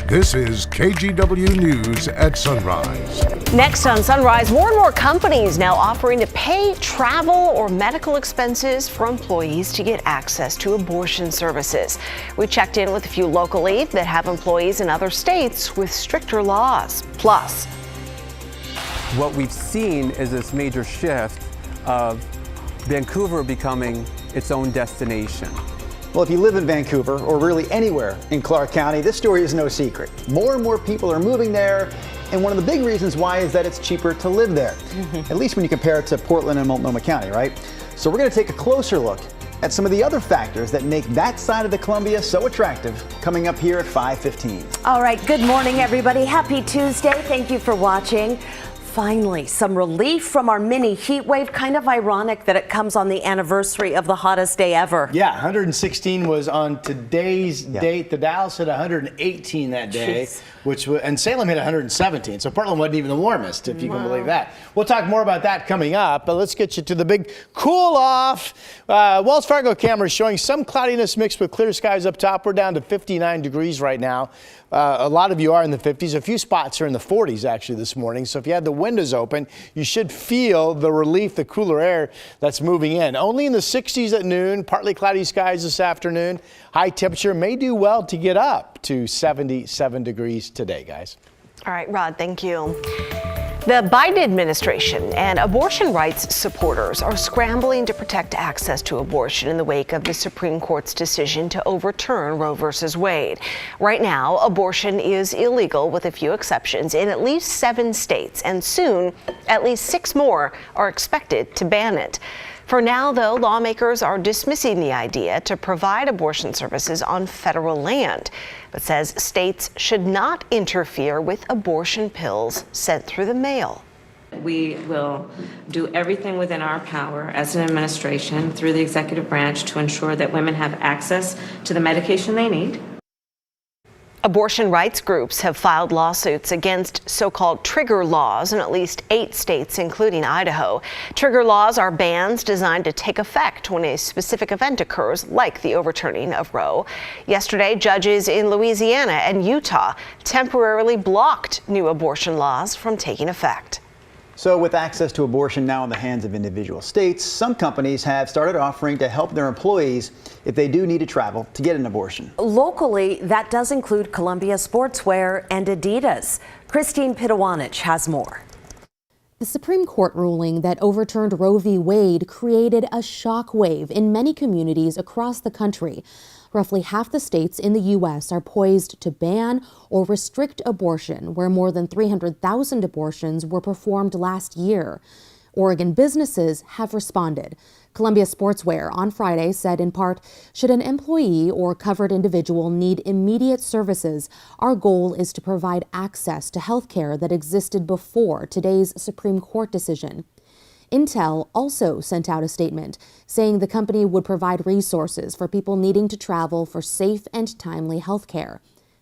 This is KGW News at Sunrise. Next on Sunrise, more and more companies now offering to pay travel or medical expenses for employees to get access to abortion services. We checked in with a few locally that have employees in other states with stricter laws. Plus, what we've seen is this major shift of Vancouver becoming its own destination. Well, if you live in Vancouver or really anywhere in Clark County, this story is no secret. More and more people are moving there, and one of the big reasons why is that it's cheaper to live there, at least when you compare it to Portland and Multnomah County, right? So we're going to take a closer look at some of the other factors that make that side of the Columbia so attractive, coming up here at 5:15. All right, good morning, everybody. Happy Tuesday. Thank you for watching. Finally, some relief from our mini heat wave. Kind of ironic that it comes on the anniversary of the hottest day ever. Yeah, 116 was on today's date. The Dallas hit 118 that day, and Salem hit 117. So Portland wasn't even the warmest, if you can believe that. We'll talk more about that coming up, but let's get you to the big cool off. Wells Fargo cameras showing some cloudiness mixed with clear skies up top. We're down to 59 degrees right now. A lot of you are in the 50s. A few spots are in the 40s actually this morning. So if you had the windows open, you should feel the relief, the cooler air that's moving in. Only in the 60s at noon, partly cloudy skies this afternoon. High temperature may do well to get up to 77 degrees today, guys. all right, Rod, thank you. The Biden administration and abortion rights supporters are scrambling to protect access to abortion in the wake of the Supreme Court's decision to overturn Roe v. Wade. Right now, abortion is illegal with a few exceptions in at least 7 states, and soon at least 6 more are expected to ban it. For now, though, lawmakers are dismissing the idea to provide abortion services on federal land, but says states should not interfere with abortion pills sent through the mail. We will do everything within our power as an administration through the executive branch to ensure that women have access to the medication they need. Abortion rights groups have filed lawsuits against so-called trigger laws in at least 8 states, including Idaho. Trigger laws are bans designed to take effect when a specific event occurs, like the overturning of Roe. Yesterday, judges in Louisiana and Utah temporarily blocked new abortion laws from taking effect. So with access to abortion now in the hands of individual states, some companies have started offering to help their employees if they do need to travel to get an abortion. Locally, that does include Columbia Sportswear and Adidas. Christine Pitawanich has more. The Supreme Court ruling that overturned Roe v. Wade created a shockwave in many communities across the country. Roughly half the states in the U.S. are poised to ban or restrict abortion, where more than 300,000 abortions were performed last year. Oregon businesses have responded. Columbia Sportswear on Friday said in part, should an employee or covered individual need immediate services, our goal is to provide access to health care that existed before today's Supreme Court decision. Intel also sent out a statement saying the company would provide resources for people needing to travel for safe and timely health care.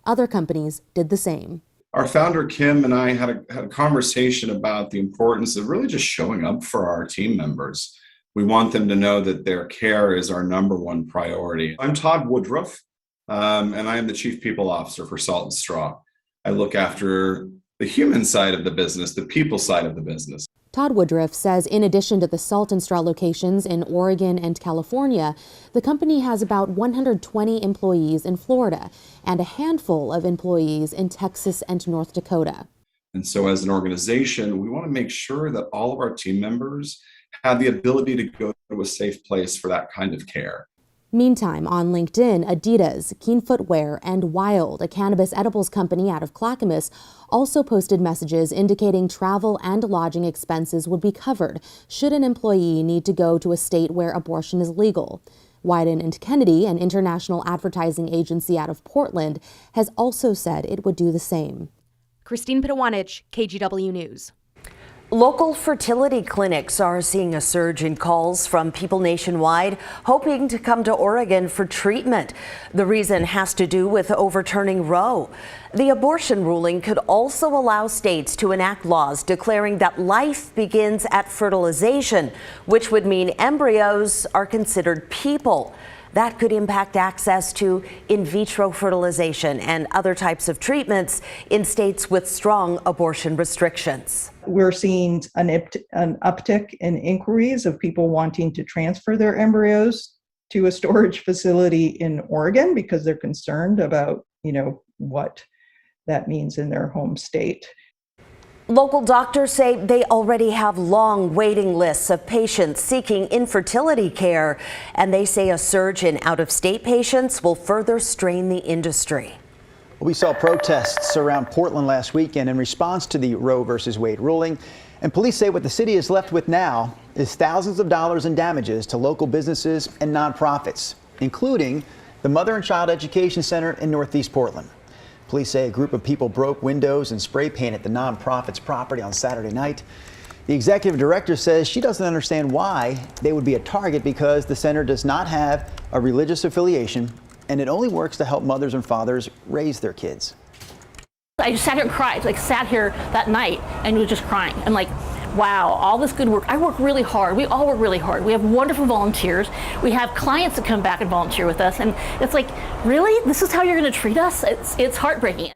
Other companies did the same. Our founder, Kim, and I had a conversation about the importance of really just showing up for our team members. We want them to know that their care is our #1 priority. I'm Todd Woodruff, and I am the Chief People Officer for Salt and Straw. I look after the human side of the business, the people side of the business. Todd Woodruff says in addition to the Salt and Straw locations in Oregon and California, the company has about 120 employees in Florida and a handful of employees in Texas and North Dakota. And so as an organization, we want to make sure that all of our team members have the ability to go to a safe place for that kind of care. Meantime, on LinkedIn, Adidas, Keen Footwear, and Wild, a cannabis edibles company out of Clackamas, also posted messages indicating travel and lodging expenses would be covered should an employee need to go to a state where abortion is legal. Wyden and Kennedy, an international advertising agency out of Portland, has also said it would do the same. Christine Pitawanich, KGW News. Local fertility clinics are seeing a surge in calls from people nationwide hoping to come to Oregon for treatment. The reason has to do with overturning Roe. The abortion ruling could also allow states to enact laws declaring that life begins at fertilization, which would mean embryos are considered people. That could impact access to in vitro fertilization and other types of treatments in states with strong abortion restrictions. We're seeing an uptick in inquiries of people wanting to transfer their embryos to a storage facility in Oregon because they're concerned about, what that means in their home state. Local doctors say they already have long waiting lists of patients seeking infertility care, and they say a surge in out-of-state patients will further strain the industry. We saw protests around Portland last weekend in response to the Roe versus Wade ruling, and police say what the city is left with now is thousands of dollars in damages to local businesses and nonprofits, including the Mother and Child Education Center in Northeast Portland. Police say a group of people broke windows and spray painted the nonprofit's property on Saturday night. The executive director says she doesn't understand why they would be a target because the center does not have a religious affiliation and it only works to help mothers and fathers raise their kids. I just sat here and cried, sat here that night and was just crying. I'm like, wow, all this good work. I work really hard. We all work really hard. We have wonderful volunteers. We have clients that come back and volunteer with us. And it's like, really? This is how you're going to treat us? It's heartbreaking.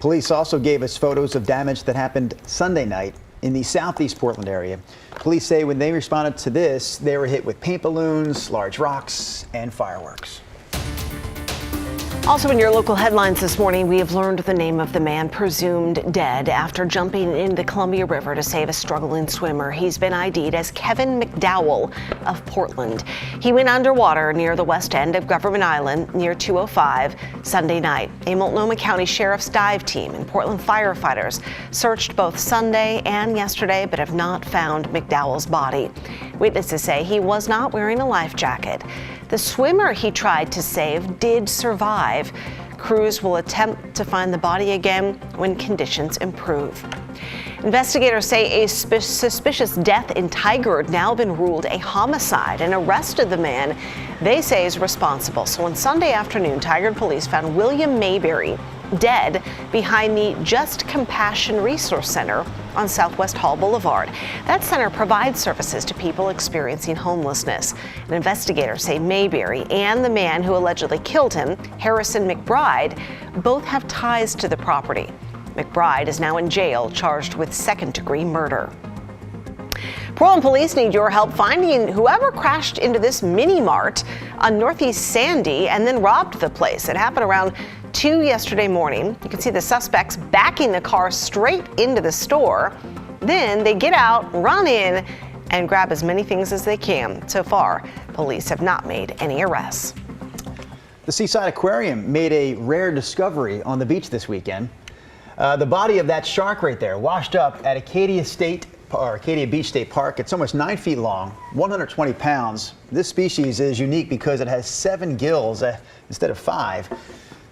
Police also gave us photos of damage that happened Sunday night in the southeast Portland area. Police say when they responded to this, they were hit with paint balloons, large rocks, and fireworks. Also in your local headlines this morning, we have learned the name of the man presumed dead after jumping into the Columbia River to save a struggling swimmer. He's been ID'd as Kevin McDowell of Portland. He went underwater near the west end of Government Island near 205 Sunday night. A Multnomah County Sheriff's dive team and Portland firefighters searched both Sunday and yesterday but have not found McDowell's body. Witnesses say he was not wearing a life jacket. The swimmer he tried to save did survive. Crews will attempt to find the body again when conditions improve. Investigators say a suspicious death in Tigard now been ruled a homicide and arrested the man they say is responsible. So on Sunday afternoon, Tigard police found William Mayberry dead behind the Just Compassion Resource Center on Southwest Hall Boulevard. That center provides services to people experiencing homelessness. And investigators say Mayberry and the man who allegedly killed him, Harrison McBride, both have ties to the property. McBride is now in jail, charged with second-degree murder. Portland police need your help finding whoever crashed into this mini mart on Northeast Sandy and then robbed the place. It happened around 2 yesterday morning. You can see the suspects backing the car straight into the store. Then they get out, run in, and grab as many things as they can. So far, police have not made any arrests. The Seaside Aquarium made a rare discovery on the beach this weekend. The body of that shark right there washed up at Acadia Beach State Park. It's almost 9 feet long, 120 pounds. This species is unique because it has 7 gills instead of 5.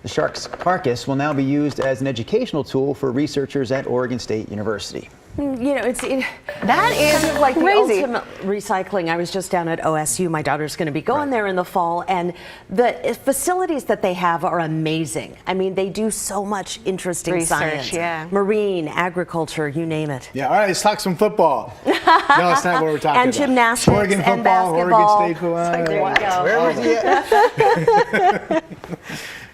The shark's carcass will now be used as an educational tool for researchers at Oregon State University. That is kind of like crazy. The ultimate recycling. I was just down at OSU. My daughter's going to be going there in the fall, and the facilities that they have are amazing. I mean, they do so much interesting research, science, marine, agriculture, you name it. Yeah, all right, let's talk some football. No, it's not what we're talking and about. gymnastics Oregon football, and basketball. Oregon State football. There you go.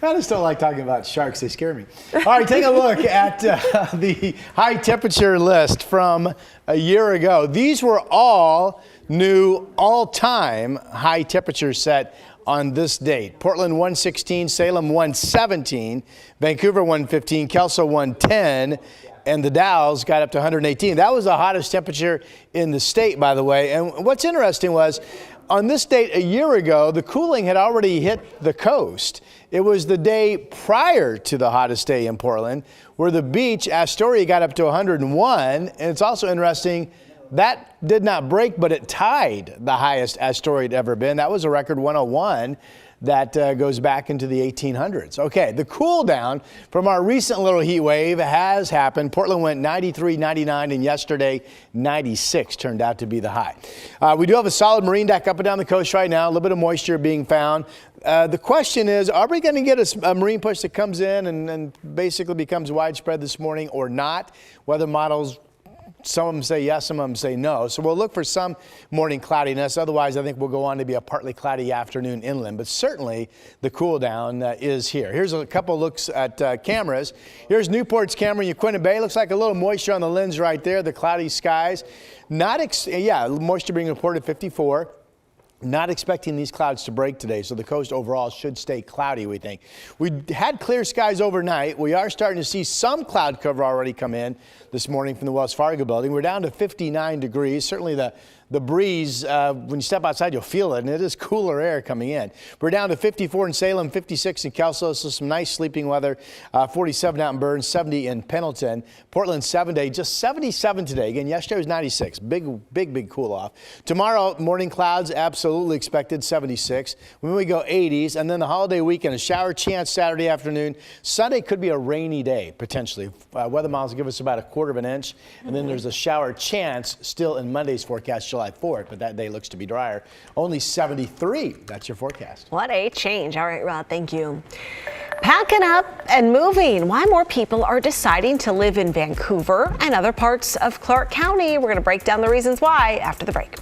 I just don't like talking about sharks. They scare me. All right, take a look at the high temperature list from a year ago. These were all new all-time high temperatures set on this date. Portland 116, Salem 117, Vancouver 115, Kelso 110, and the Dalles got up to 118. That was the hottest temperature in the state, by the way. And what's interesting was, on this date a year ago, the cooling had already hit the coast. It was the day prior to the hottest day in Portland, where the beach, Astoria, got up to 101. And it's also interesting, that did not break, but it tied the highest Astoria had ever been. That was a record 101. That goes back into the 1800s. Okay, the cool down from our recent little heat wave has happened. Portland went 93, 99, and yesterday 96 turned out to be the high. We do have a solid marine deck up and down the coast right now, a little bit of moisture being found. The question is, are we going to get a marine push that comes in and basically becomes widespread this morning or not? Weather models Some of them say yes, some of them say no. So we'll look for some morning cloudiness. Otherwise, I think we'll go on to be a partly cloudy afternoon inland. But certainly the cool down is here. Here's a couple looks at cameras. Here's Newport's camera in Yaquina Bay. Looks like a little moisture on the lens right there. The cloudy skies. Moisture being reported 54. Not expecting these clouds to break today, so the coast overall should stay cloudy, we think. We had clear skies overnight. We are starting to see some cloud cover already come in this morning from the Wells Fargo building. We're down to 59 degrees. Certainly the breeze, when you step outside, you'll feel it, and it is cooler air coming in. We're down to 54 in Salem, 56 in Kelso, so some nice sleeping weather. 47 out in Burns, 70 in Pendleton. Portland 7-day, just 77 today. Again, yesterday was 96. Big cool off. Tomorrow, morning clouds, absolutely expected, 76. When we go 80s, and then the holiday weekend, a shower chance Saturday afternoon. Sunday could be a rainy day, potentially. Weather models give us about a quarter of an inch, and then there's a shower chance still in Monday's forecast, July 4th, but that day looks to be drier. Only 73. That's your forecast. What a change. All right, Rod, thank you. Packing up and moving. Why more people are deciding to live in Vancouver and other parts of Clark County. We're going to break down the reasons why after the break.